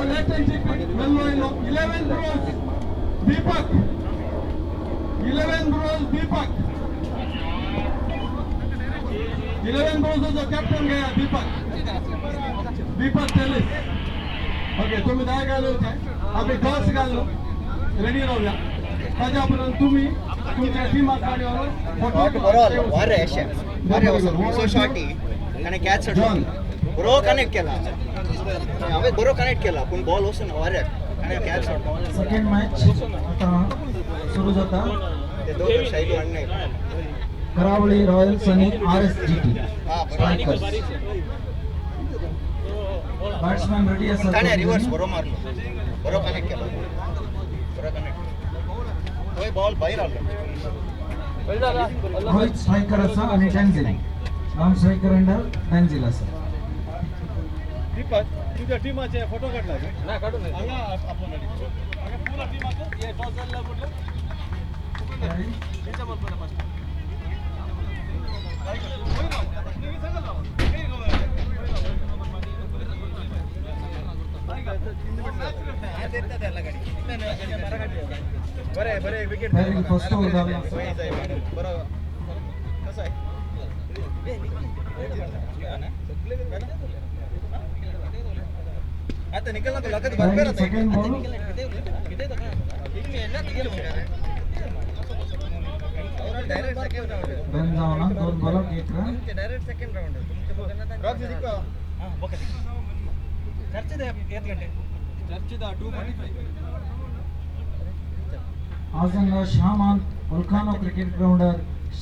left and chip it. Well, 11 rows. Deepak. 11 rows, Deepak. 11 rows is the captain gaya, Deepak. Deepak Tellis. Okay, तुम्ही 10 गालो होते अभी 10 गालो ready राहूया माझ्या आपण तुम्ही तुमच्या टीम आकडे वाला फोटो बरोबर वारे एशे वारे सो शॉटी आणि कॅच शॉट बरो कनेक्ट केला हवे बरो कनेक्ट केला पण बॉल वसून वारे आणि कॅच शॉट सेकंड मॅच आता सुरू होता ते दोन शैली आणणे करावळी रॉयल्स आणि आरएसजीटी स्ट्रायकर्स बॅट्समॅन रेडी असतात त्याने रिव्हर्स बरो मारलो बरो कनेक्ट केला बरो कनेक्ट तोय बॉल बाहेर आलो रोहित स्ट्रायकर असा आणि डेन्झिल नॉन स्ट्रायकर अंडर डेन्झिल असा दीपक तुझ्या टीमाचे फोटो काढला ना काढू ना आपण पूरा टीम आता ये टॉस झाला म्हटलं त्याच्या बॉल पडला पास बरे बरे विकेट फर्स्ट ओव्हर झाला बरोबर कसं आहे आता निकलना तो लगत भरपूर होता second ball direct second round run जावना दोन बॉल एक रन डायरेक्ट सेकंड राउंड तुमच्या बघना रॉक जिको हां बघा चर्चित आहे 1 घंटे चर्चित 245 आजंगा शामान उल्खानो क्रिकेट ग्राउंडर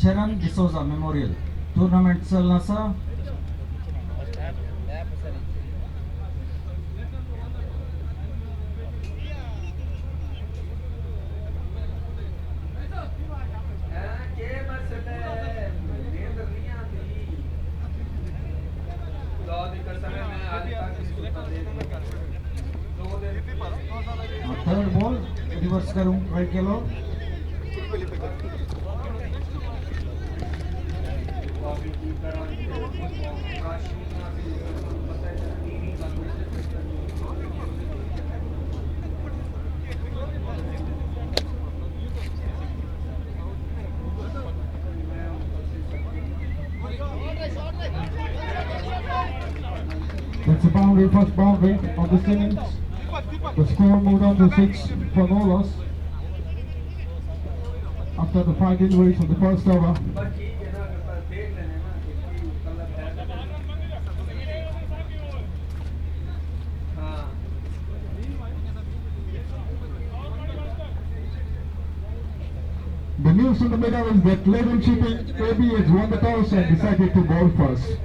शरण डिसोजा मेमोरियल टूर्नामेंट चलनासा थर्ड बॉल रिवर्स करून ट्राय केलो That's a boundary, first boundary of this innings. The score moved on to 6 for no loss after the 5 deliveries of the first over. The news in the middle is that Leadership AB has won the toss and decided to bowl first.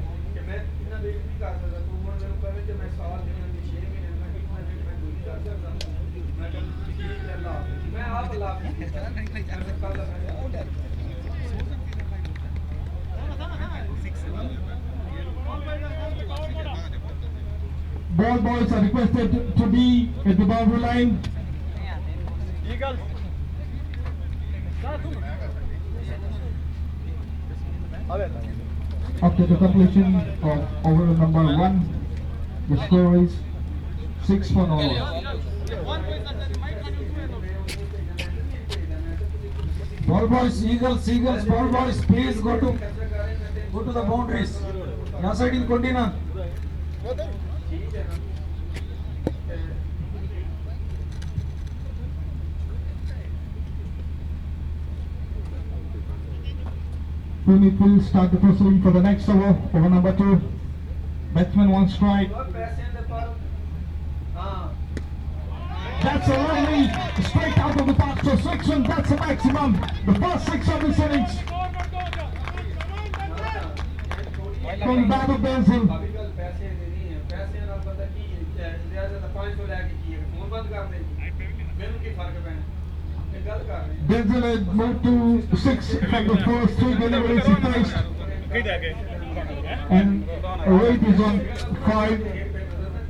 Ball boys are requested to be at the boundary line. Eagles. After the completion of over number 1, the score is 6 for no loss. Ball boys, Eagles, ball boys, please go to the boundaries. Ya side in continue. Punit will start the proceeding for the next over number 2. Batsman 1 strike. That's a lovely straight out of the park. So 6 runs, that's the maximum. The first 6 of this innings. From the bat of Denzel. Denzel had moved to 6 from the first 3 deliveries he faced. And a rate is on 5.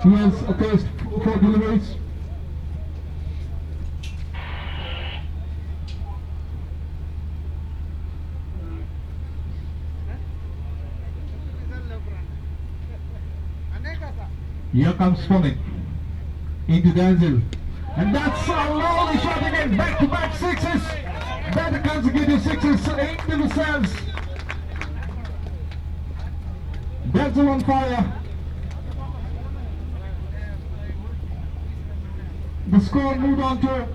He has faced 4 deliveries. Here comes Punit. into Denzel. And that's a lovely shot again. Back-to-back sixes. Better consecutive sixes into the stands. Denzel on fire. The score moved on to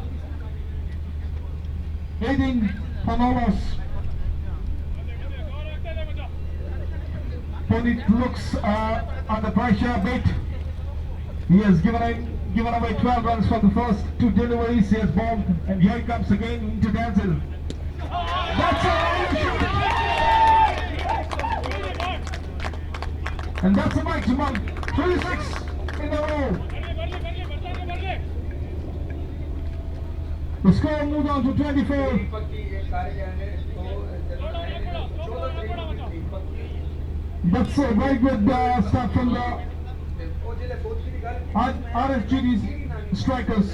18 Panolos. Punit looks under pressure a bit. He has given away 12 runs for the first two deliveries. He has bombed, and here he comes again into Denzel. That's a and that's a maximum 36 in a row. The score moved on to 24. That's a very good start from the RFGD's strikers.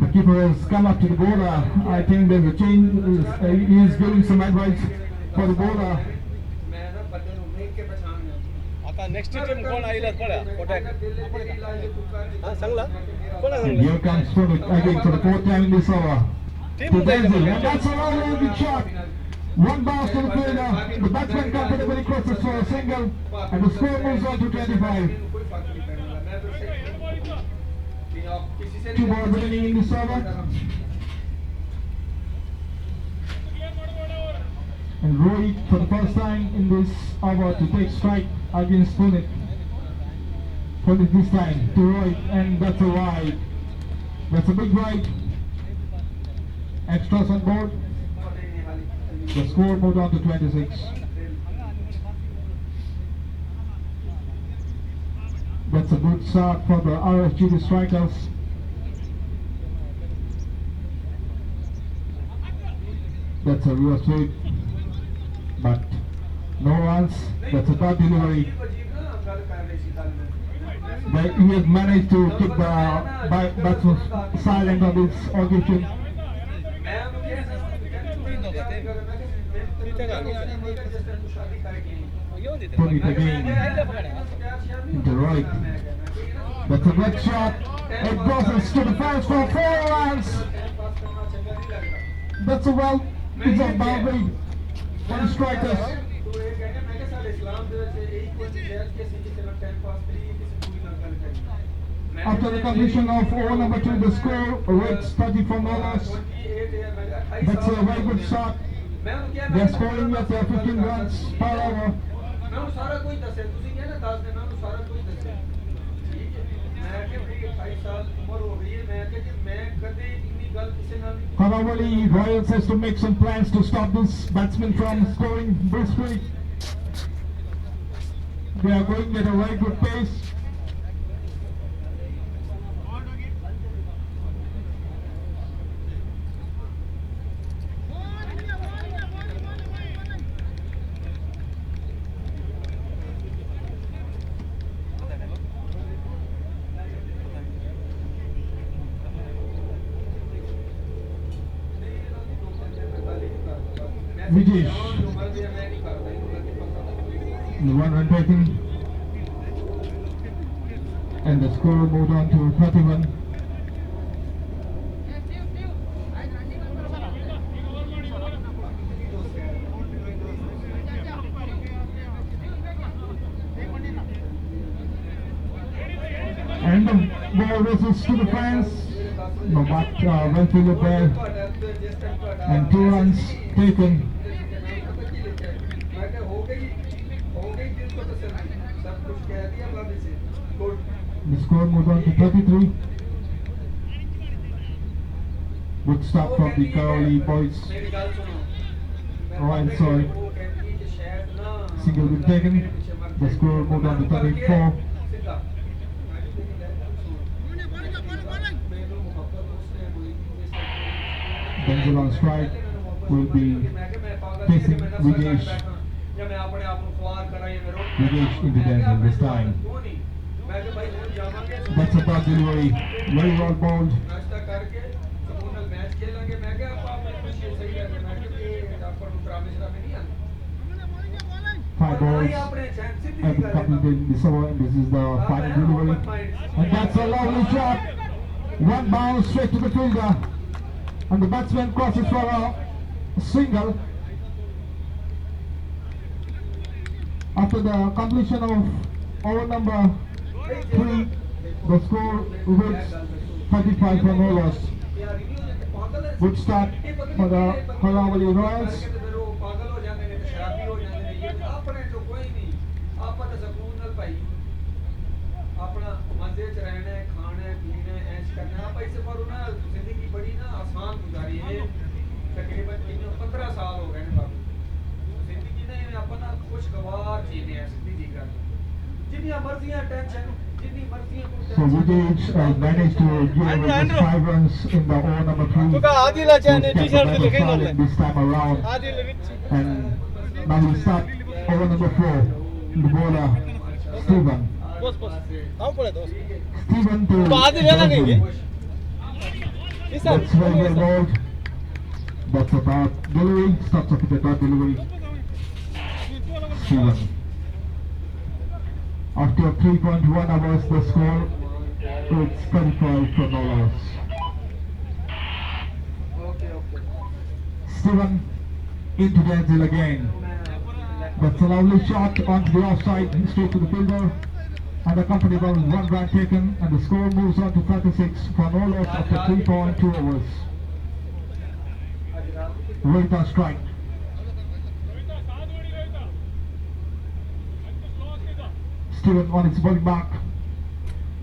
The keeper has come up to the border. I think there's a change. He is giving some advice for the border. Next team कोण आइला पळा कोटक हां सांगला कोण And here comes Punit again for the fourth time in this over. To Denzel, and that's a lovely big shot. One bounce to the fielder. The batsman comfortably crosses for a single, and the score moves on to 25. Two balls remaining in this over. And Rohit for the first time in this over to take strike against Punit. Punit this time to Rohit, and that's a wide. That's a big right. Extras on board. The score moved on to 26. That's a good start for the RFGD strikers. That's a real sweep, but no runs. That's a bad delivery. But he has managed to keep the batsman silent on this occasion. Punit again into right. That's a good shot. It crosses to the fence for 4 runs. That's a well-deserved boundary for the strikers. After the completion of over number 2, the score reads 34 dollars. That's a very good shot. They are scoring at 15 runs per hour. Karawali Royals has to make some plans to stop this batsman from scoring briskly. They are going at a very good pace. Vijesh, the 1 run taken, and the score moved on to 31. And the ball races to the fence. No, but well fielded there, and 2 runs taken. The score moved on to 33. Good stop from the Karawali boys. Right, sorry. Single been taken. The score moved on to 34. Denzel on strike will be facing Vijesh. Vijesh into Denzel this time. That's a bad delivery. Very well bowled. 5 balls have been completed in this over, and this is the final delivery. And that's a lovely shot. One bounce straight to the fielder, and the batsman crosses for a single. After the completion of over number 3, the score reads 35 for no loss. Good start for the Karawali Royals. अपना मजे च रहना है, खाना है, पीना है, ऐश करना है। आप ऐसे करो ना, जिंदगी बड़ी ना आसान गुजारी है। तकरीबन 15 साल हो गए हैं बाबू। जिंदगी ने अपना खुशगवार जीने हैं, सिद्धि जी का। जितनी मर्जियां टेंशन, जितनी मर्जियां So Vijay has managed to give us 5 runs in the over number 3. This time around. And now we start over number 4. The bowler Stephen. Stephen to that's very well bowled. That's a dot delivery. Starts off with a dot delivery. Stephen. After 3.1 hours, the score it's 35 for no loss. Stephen into Denzel again. That's a lovely shot onto the offside, straight to the fielder. And the company ball is 1 run taken, and the score moves on to 36 for no loss after 3.2 overs. Right on strike. Stephen on its ball back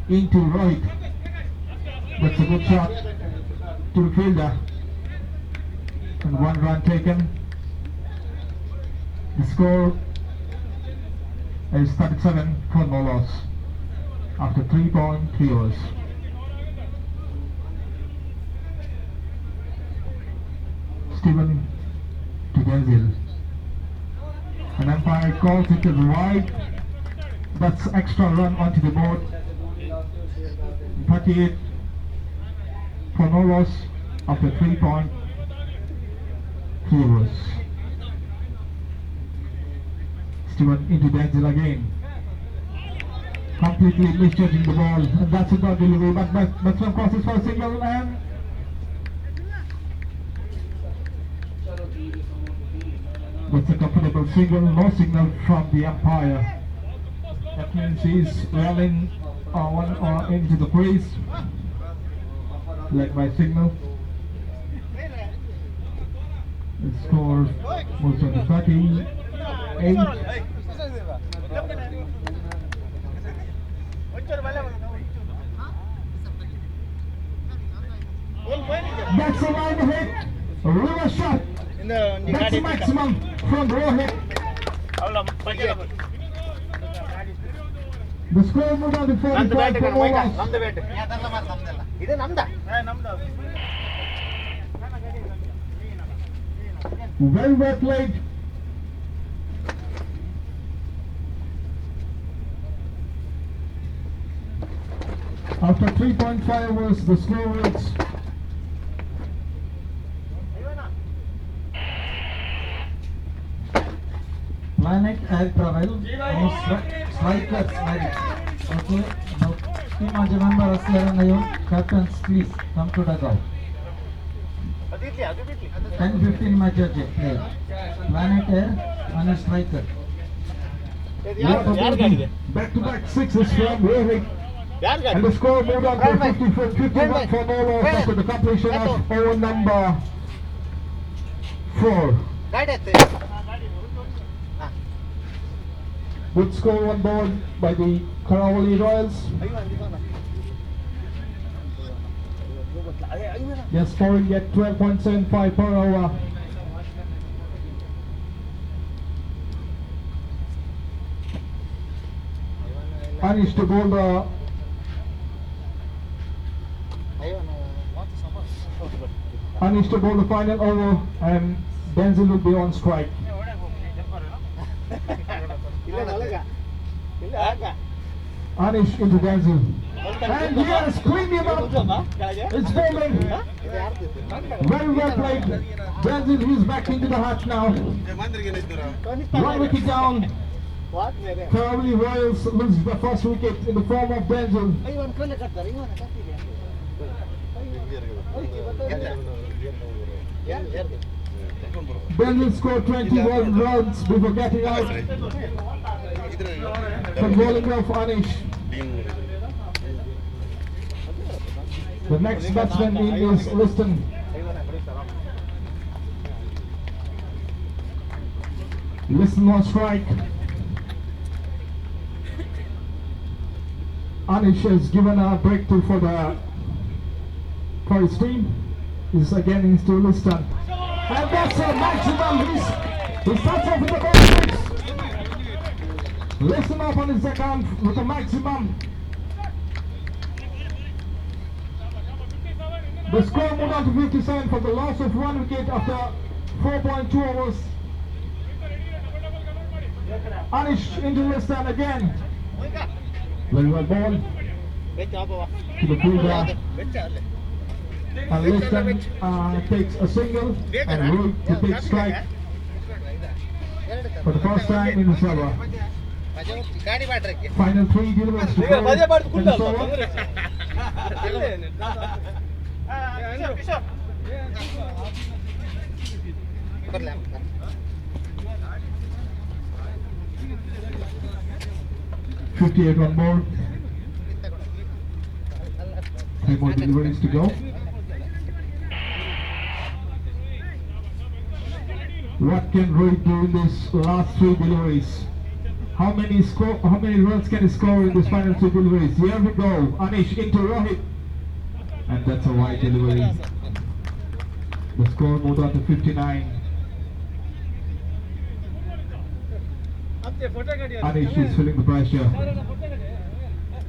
into right. That's a good shot to the fielder, and 1 run taken. The score is 37 for no loss after 3.3 overs. Stephen to Denzel. An umpire calls it as wide. That's extra run onto the board. 38 for no loss after 3.3 overs. Stephen into Denzel again. Completely misjudging the ball, and that's a dot delivery, but batsman crosses for a single, and that's a comfortable single. No signal from the umpire. That means he's rallying into the crease, like my signal. The score moves on to 38. That's a line hit, a reverse shot. That's the maximum from Rohit. The score moved on to 45 for no loss. Very well played. After 3.5 overs, the score is Planet Air Travel Strikers Merit. Okay, now team as a member of Sharan, captains please come to the ground. 10-15 matches play. Planet Air and a striker. Back-to-back sixes from Rohit. And the score moved on to 51 for no loss after the completion of over number 4. Good score on board by the Karawali Royals. They are scoring at 12.75 per hour. Anish to bowl the final over, and Denzel will be on strike. Anish into Denzel. And yes, clean him up. It's bowling. Very well played. Denzel is back into the hutch now. One wicket down. Thoroughly Royals lose the first wicket in the form of Denzel. Denzel scored 21 runs before getting out from bowling of Anish. The next batsman in is Liston. Liston on strike. Anish has given a breakthrough for his team. He's again into Liston. And that's a maximum. He starts off with the ball six. Liston up on his account with a maximum. The score moved on to 57 for the loss of 1 wicket after 4.2 overs. Anish into Liston again. Very well ball to the fielder. And Liston takes a single and Rohit to take strike for the first time in this over. Final 3 deliveries to go in this over. 58 on board. 3 more deliveries to go. What can Rohit do in this last 3 deliveries? How many runs can he score in this final 2 deliveries? Here we go. Anish into Rohit. And that's a wide delivery. The score moved on to 59. Anish is feeling the pressure.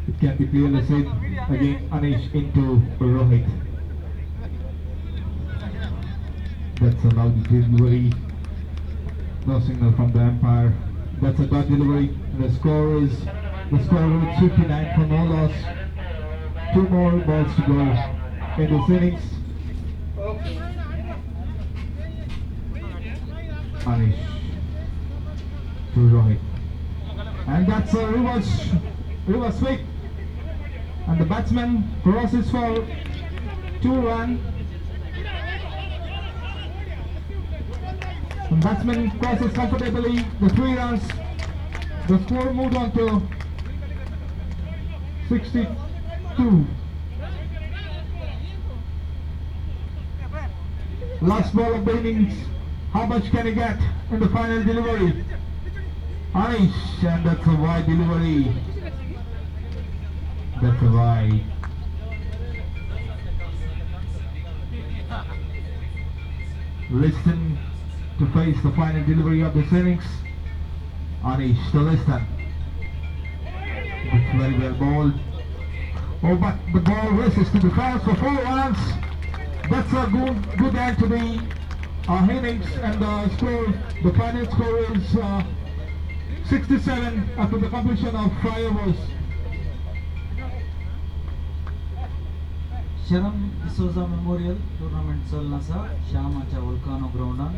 It can be clearly said. Again, Anish into Rohit. That's a loud delivery. No signal from the umpire. That's a dot delivery. The score is 59 for no loss. 2 more balls to go in this innings. Anish to Rohit. And that's a reverse sweep. And the batsman crosses for 2 runs. The batsman crosses comfortably the 3 runs. The score moved on to 62. Last ball of the innings. How much can he get in the final delivery? Anish, and that's a wide delivery. That's a wide. Liston to face the final delivery of this innings. Anish to Liston. It's very well bowled. Oh, but the ball races to the fence for 4 runs. That's a good end to the innings, and the final score is 67 after the completion of 5 overs. Sharan Dsouza Memorial Tournament चलना सा श्यामाच्या वोल्कानो ग्राउंडान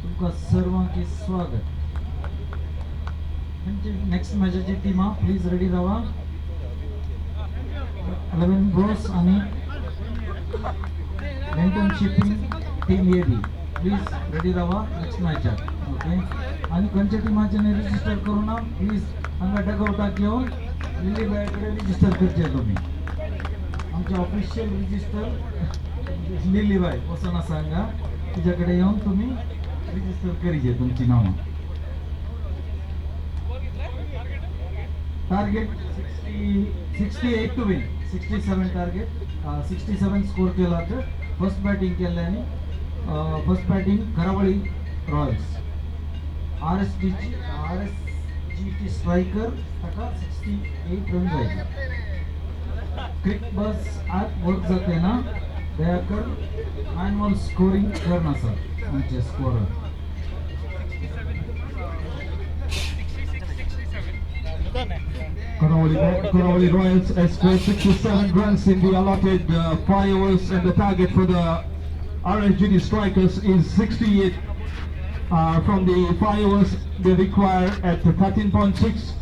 तुमका सर्वांकी स्वागत. Next मॅचची टीमा please ready राहा. 11 bros आणि लेंटन shipping team AB please ready राहा next मॅचात. ओके, आणि खंयच्या टीमाचे रजिस्टर करू ना प्लीज हांगा डगआउटाक येवन लिली बायकडे रजिस्टर करचे तुम्ही. आमचे ऑफिशियल रजिस्टर लिली बाय वसना सांगा तिच्याकडे येऊन तुम्ही रजिस्टर करीचे तुमची नावं. Target 68 to win. 67 target. 67 score केला तर फर्स्ट बॅटिंग केल्याने फर्स्ट बॅटिंग करावळी रॉयल्स. RSGT स्ट्रायकर ताका 68 रन जाईल. क्रिक बस ॲप वर्क जाते ना दयाकर मॅन्युअल स्कोरिंग करना सर आमचे scorer. Karawali Royals has scored 67 runs in the allotted 5 overs, and the target for the RSGT strikers is 68. from the 5 overs they require at 13.6.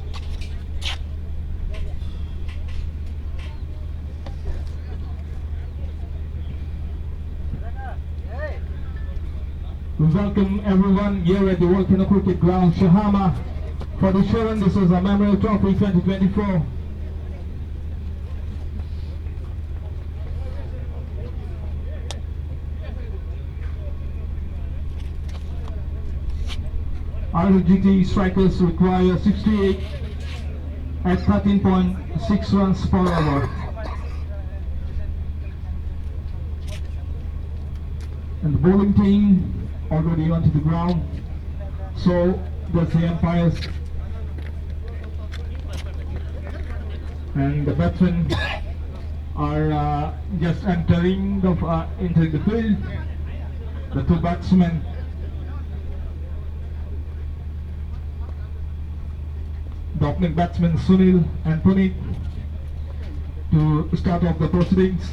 We welcome everyone here at the Volcano Cricket Ground, Shahama, for the Sharan Dsouza Memorial Trophy 2024. RGT strikers require 68 at 13.6 runs per over. And the bowling team already onto the ground, so that's the umpires, and the batsmen are just entering the field. The 2 batsmen, the opening batsmen Sunil and Puneet, to start off the proceedings.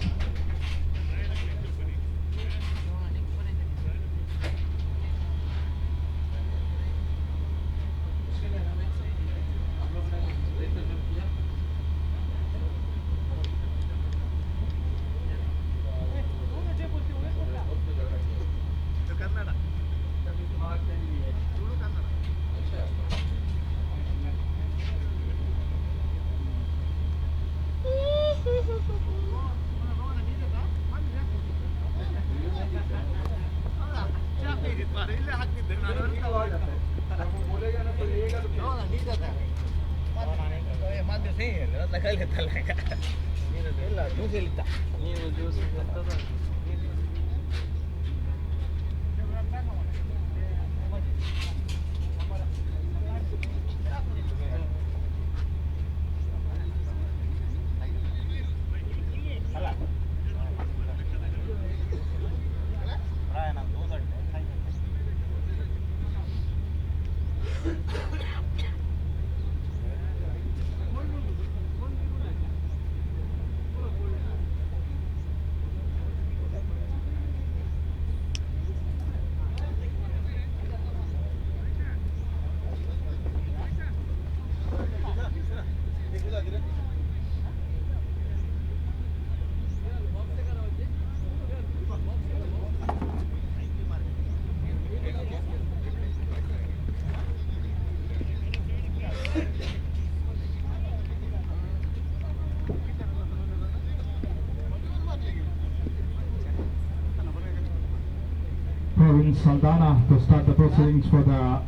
Saldana to start the proceedings for the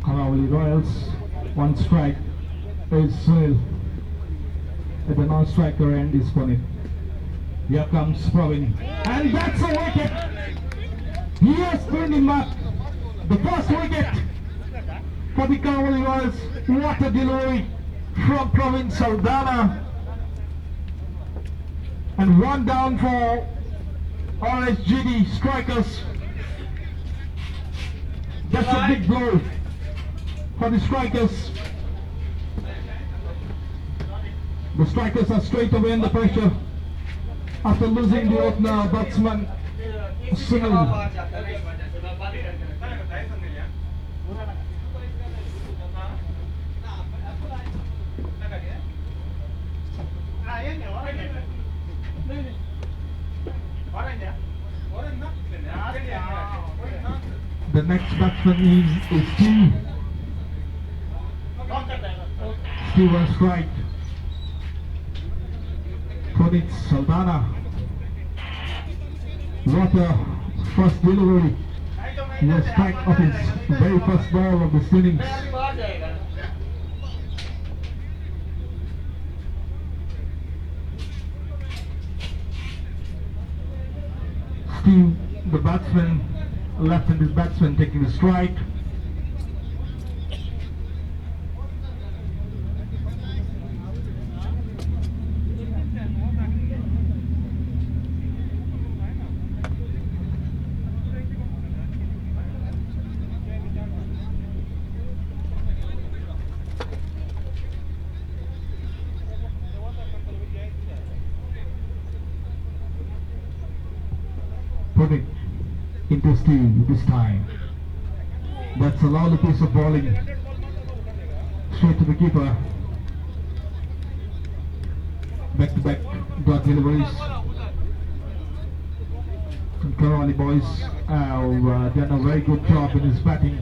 Karawali Royals. 1 strike is Sunil. At the non-striker end is Puneet. Here comes Praveen, and that's a wicket. He has been in mark. The first wicket for the Karawali Royals. What a delivery from Praveen Saldana, and 1 down for RSGD strikers. That's a big blow for the strikers. The strikers are straight away under pressure after losing the opener batsman Sunil. The next batsman is Steve. Steve on strike. Puneet Saldana. What a first delivery. He was strike of his very first ball of this innings. Steve, the batsman, left-handed batsman, taking the strike. Put it into Steve this time. That's a lovely piece of bowling. Straight to the keeper. Back to back dot deliveries. And Karawali boys have done a very good job in his batting.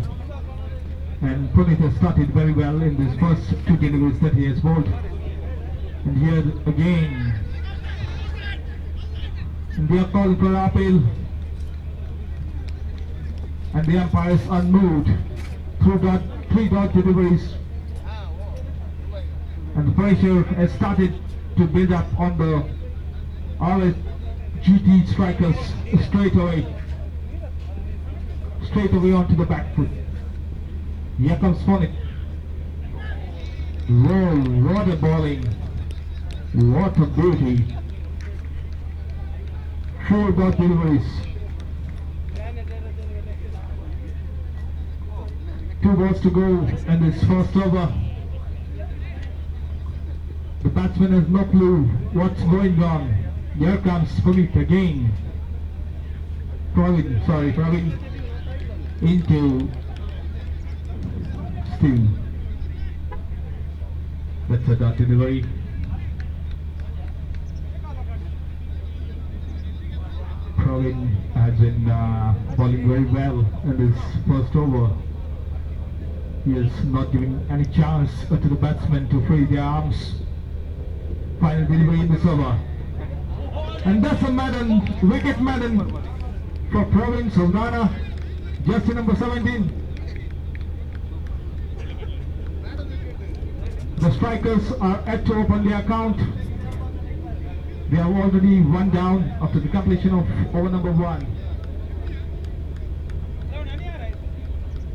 And Punit has started very well in these first two deliveries that he has bowled. And here again, and they are calling for appeal. And the umpire is unmoved through three dot deliveries. And the pressure has started to build up on the GT strikers straight away onto the back foot. Here comes Phonic. Whoa, what a bowling. What a beauty. 4 dot deliveries. 2 balls to go in this first over. The batsman has no clue what's going on. Here comes Phonic again. Praveen into Steve. That's a dot delivery. Praveen has been bowling very well in this first over. He is not giving any chance to the batsmen to free their arms. Final delivery in this over. And that's a wicket madden for Praveen Saldana, jersey number 17. The strikers are yet to open their account. They are already 1 down after the completion of over number 1.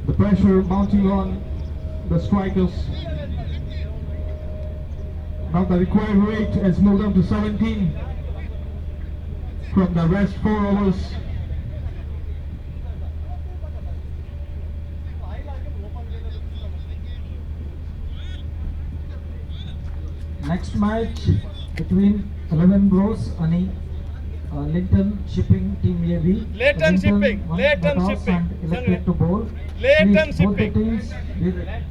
The pressure mounting on the strikers. Now the required rate has moved up to 17 from the rest 4 overs. Next match between 11 Bros and Linton Shipping Team AB. Leighton Shipping, won Leighton the toss Shipping. and elected to bowl. Leighton Please, both the Shipping. teams be ready.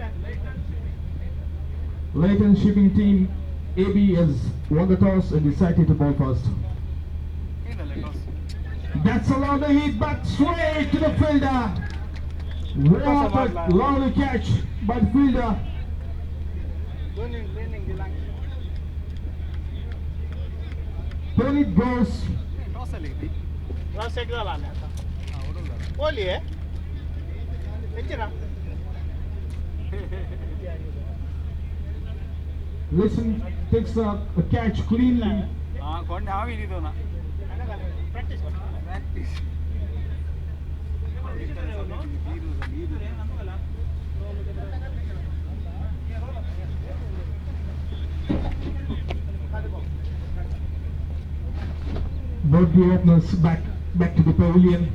Leighton Shipping Team AB has won the toss and decided to bowl first. That's a lovely hit, but straight to the fielder. What a lovely catch by the fielder. Punit goes. Listen, takes a catch cleanly. Both the openers back to the pavilion.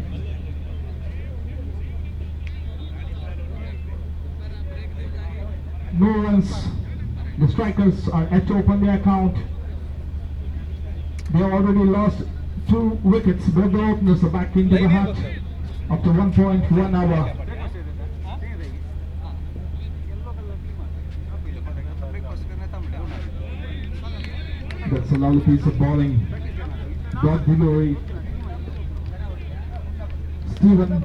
No runs. The strikers are yet to open their account. They have already lost 2 wickets. Both the openers are back into the hut after 1.1 hour. That's a lovely piece of bowling. Dot delivery. Stephen,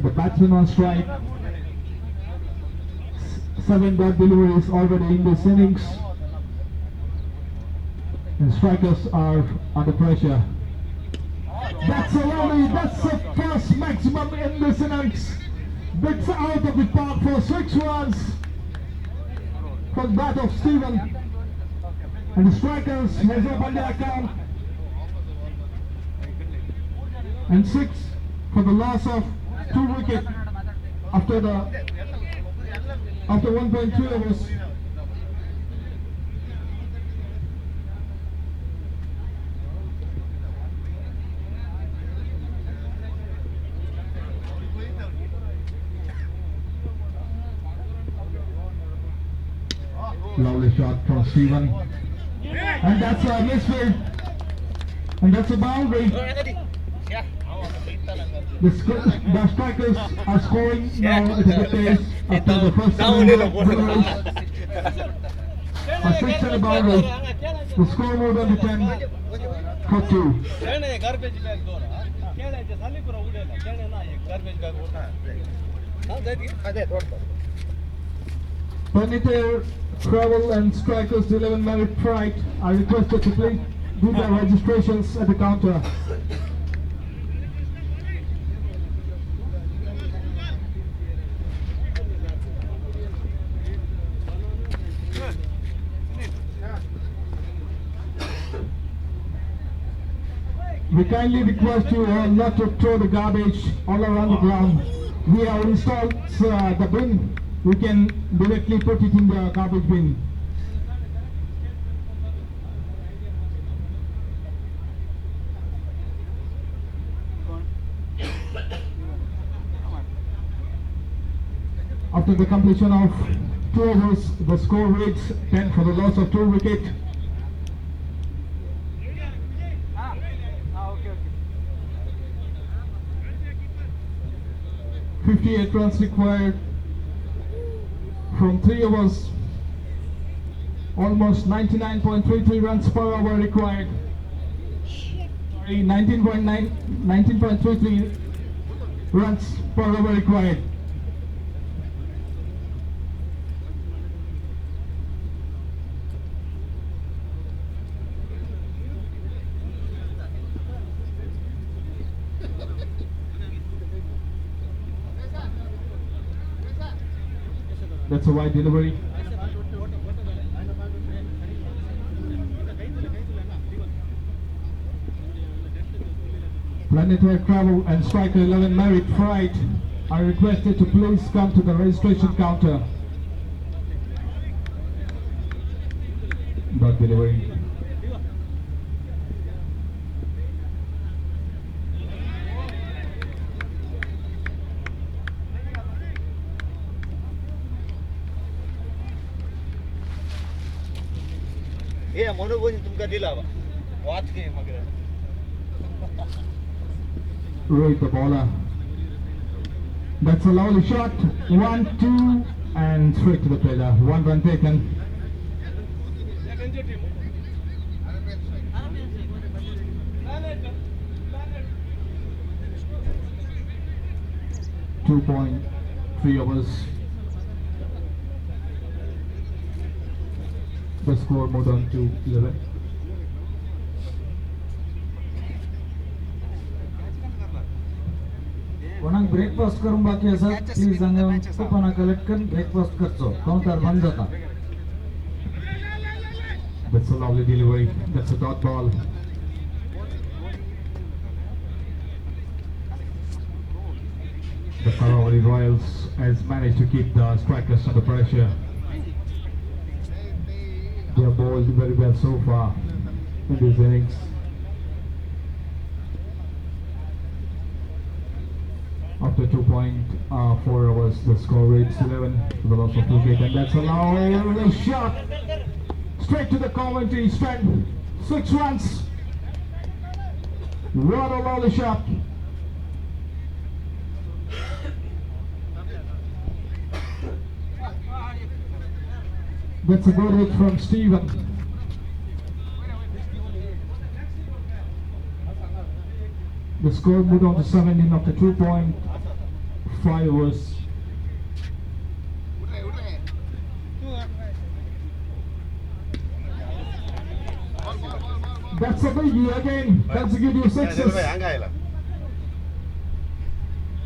the batsman on strike. 7 dot deliveries already in this innings. And strikers are under pressure. That's the first maximum in this innings. Bits out of the park for 6 runs from that of Stephen. And the strikers has opened their account. And 6 for the loss of 2 wickets after 1.3 overs. Lovely shot from Stephen. And that's a misfield. And that's a boundary. The strikers are scoring now at a good pace after the first a 6 and a boundary. The score moved on to 10 for 2. Garbage bag दोन खेळायचे झाली पुरा उड्याला खेळणे ना एक garbage bag Planetair Travel and Strikers 11 Merit Pride are requested to please do their registrations at the counter. We kindly request you all not to throw the garbage all around the ground. We have installed the bin. We can directly put it in the garbage bin. After the completion of 2 overs, the score reads 10 for the loss of 2 wickets. 58 runs required from 3 overs. Almost 99.33 runs per hour required. Sorry, 19.33 runs per hour required. That's a wide delivery. Planetary Travel and Striker 11 Merit Pride are requested to please come to the registration counter. Dot delivery. हे मनोबोनी तुमका दिला watch घे मग Rohit the bowler. That's a lovely shot. 1, 2 and straight to the pillar. 1 run taken. .3 overs. The score moved on to 11. कोणाक breakfast करून बाकी असत please Sanga coupon collect करून breakfast करचो counter बंद जाता. That's a lovely delivery. That's a dot ball. The Karawali Royals has managed to keep the strikers under pressure. They have bowled very well so far in this innings. After 2.4 overs, the score reads 11 to the loss of 2 wickets, and that's a lovely shot straight to the commentary stand. 6 runs. What a lovely shot. That's a good hit from Stephen. The score moved on to 17 after 2.5 overs. That's a biggie again. Consecutive sixes.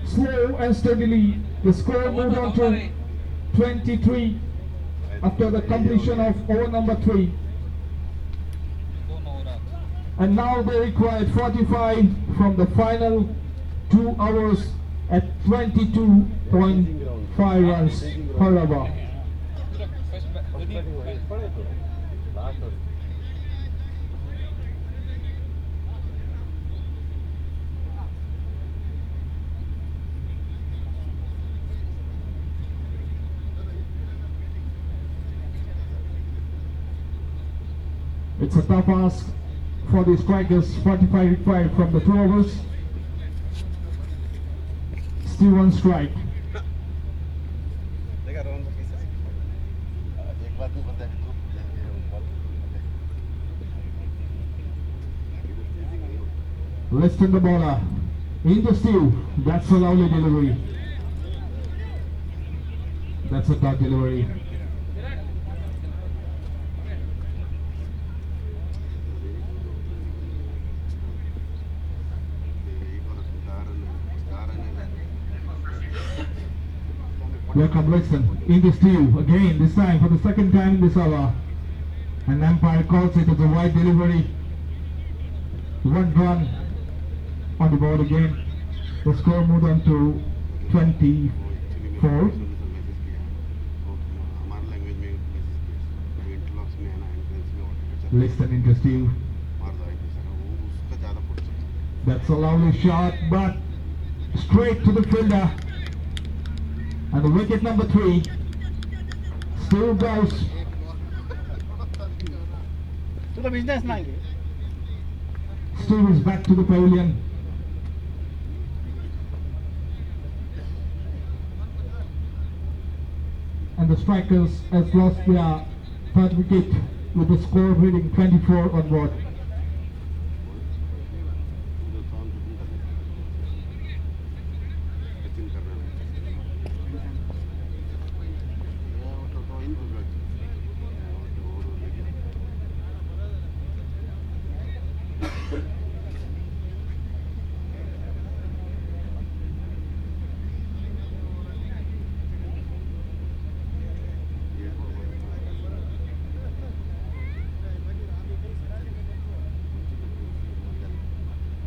Slow and steadily. The score moved on to 23 after the completion of over number 3. And now they required 45 from the final 2 hours at 22.5 runs per over. It's a tough ask for the strikers. 45 required from the 2 overs. Steve on strike. देखा रोहन को कैसे एक बात नहीं पता है Listen the bowler. Into Steve. That's a lovely delivery. That's a dot delivery. Welcome, listen. Into Steve again, this time for the second time in this hour. And umpire calls it as a wide delivery. One run on the board again. The score moved on to 24. Listen into Steve. That's a lovely shot, but straight to the fielder. And the wicket number 3 still goes. तो तो business ना है Steve is back to the pavilion. And the strikers has lost their third wicket with the score reading 24 on board.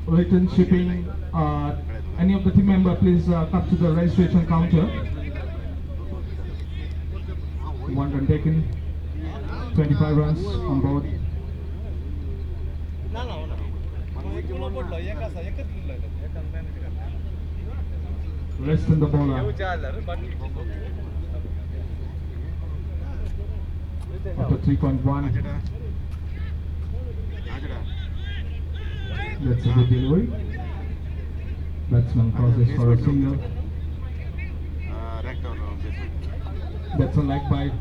Return shipping, any of the team member please come to the registration counter. One run taken, 25 runs on board. ना ना ना एक kilo पडलं एक असा एकच kilo एक अंदाने करणार Rest in the bowler. येऊ चाललं पण After 3.1. That's a good delivery. Batsman crosses for a single. That's a leg bite.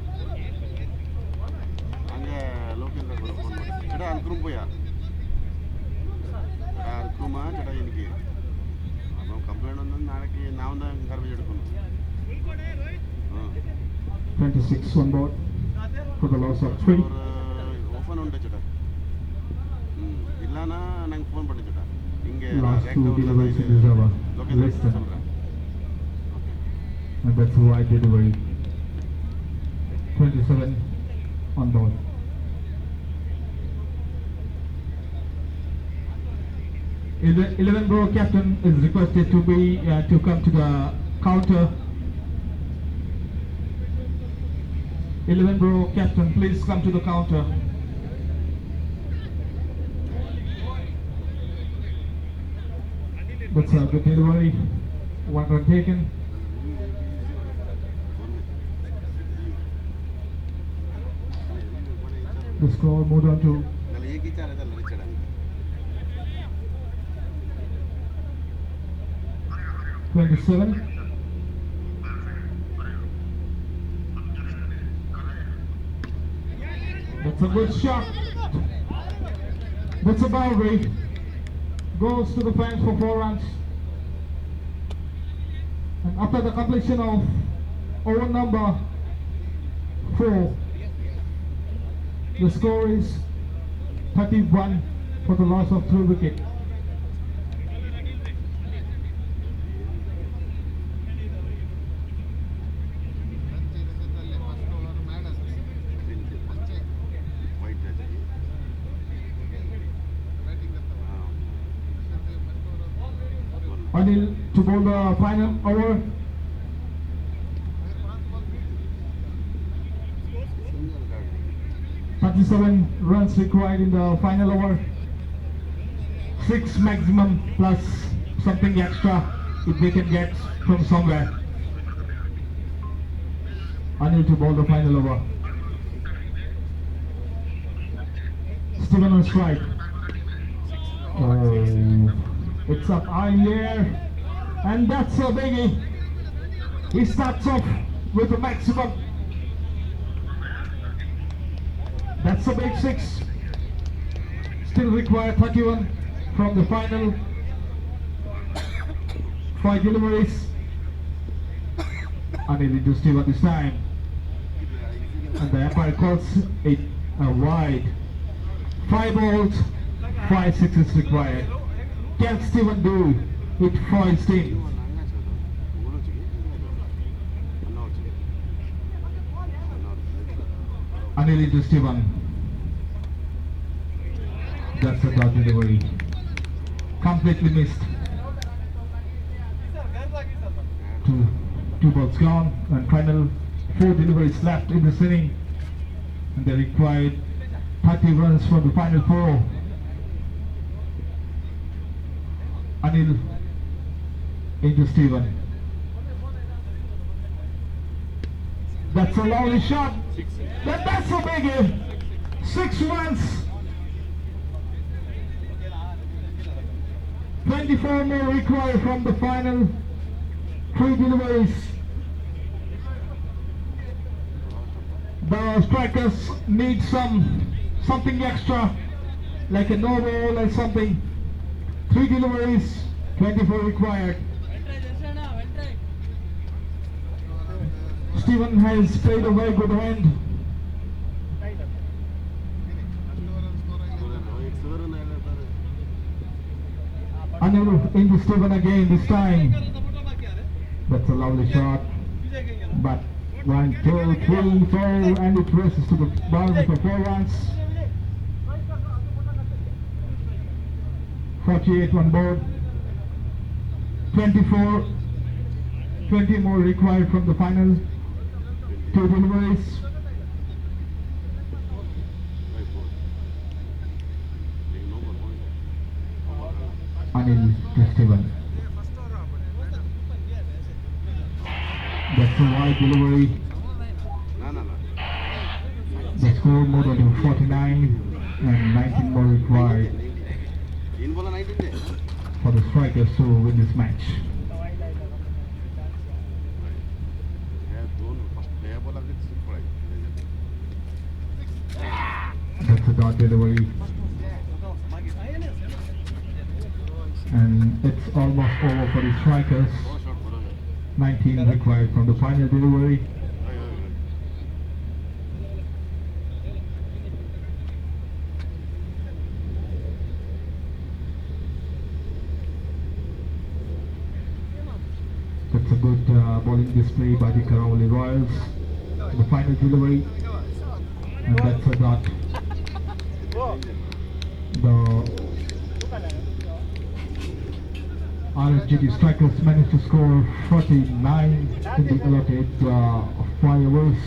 Complaint ಒಂದು ನಾಳೆಗೆ ನಾವು ಗರ್ಭ ಹಿಡ್ಕೊಂಡು 26 on board for the loss of 3. Open ಉಂಟು ಚಟ ಇಲ್ಲಾನ ನಂಗೆ ಫೋನ್ ಮಾಡಿ ಚಟ ಹಿಂಗೆ Last 2 deliveries in this over. Less than. And that's a wide delivery. 27 on board. 11 bro captain is requested to come to the counter. 11 bro captain, please come to the counter. That's a good delivery. One run taken. The score moved on to ನಾನು ಹೇಗೆ ವಿಚಾರ ಇದಲ್ಲ Richard ಅಂತ 27. That's a good shot. That's a boundary. Goes to the fence for 4 runs. And after the completion of over number 4, the score is 31 for the loss of 3 wickets. White Anil to bowl the final over. Single ಗಾಡಿ 37 runs required in the final over. 6 maximum plus something extra if they can get from somewhere. Anil to bowl the final over. Steven on strike. Oh, it's up high in the air. And that's a biggie. He starts off with the maximum. That's a big 6. Still require 31 from the final 5 deliveries. Unable to Steven this time. And the umpire calls it a wide. 5 balls, 5 sixes required. Can Steven do it for his team? Unable to Steven. That's a dot delivery. Completely missed. Two balls gone, and final 4 deliveries left in this inning. And they required 30 runs from the final 4. Anil into Steven. That's a lovely shot. That's a biggie. 6 runs. 24 more required from the final 3 deliveries. The strikers need something extra, like a no ball or something. 3 deliveries, 24 required. Steven has played a very good hand. Unable into Steven again this time. That's a lovely shot. But 1, 2, 3, 4, and it races to the boundary for 4 runs. 48 on board. 24. 20 more required from the final 2 deliveries. Anil to Steven. That's a wide delivery. The score more than 49 and 19 more required for the strikers to win this match. That's a dot delivery. And it's almost over for the strikers. 19 required from the final delivery. That's a good bowling display by the Karawali Royals. The final delivery, and that's a dot. The RSGT strikers managed to score 49 in the allotted 5 overs.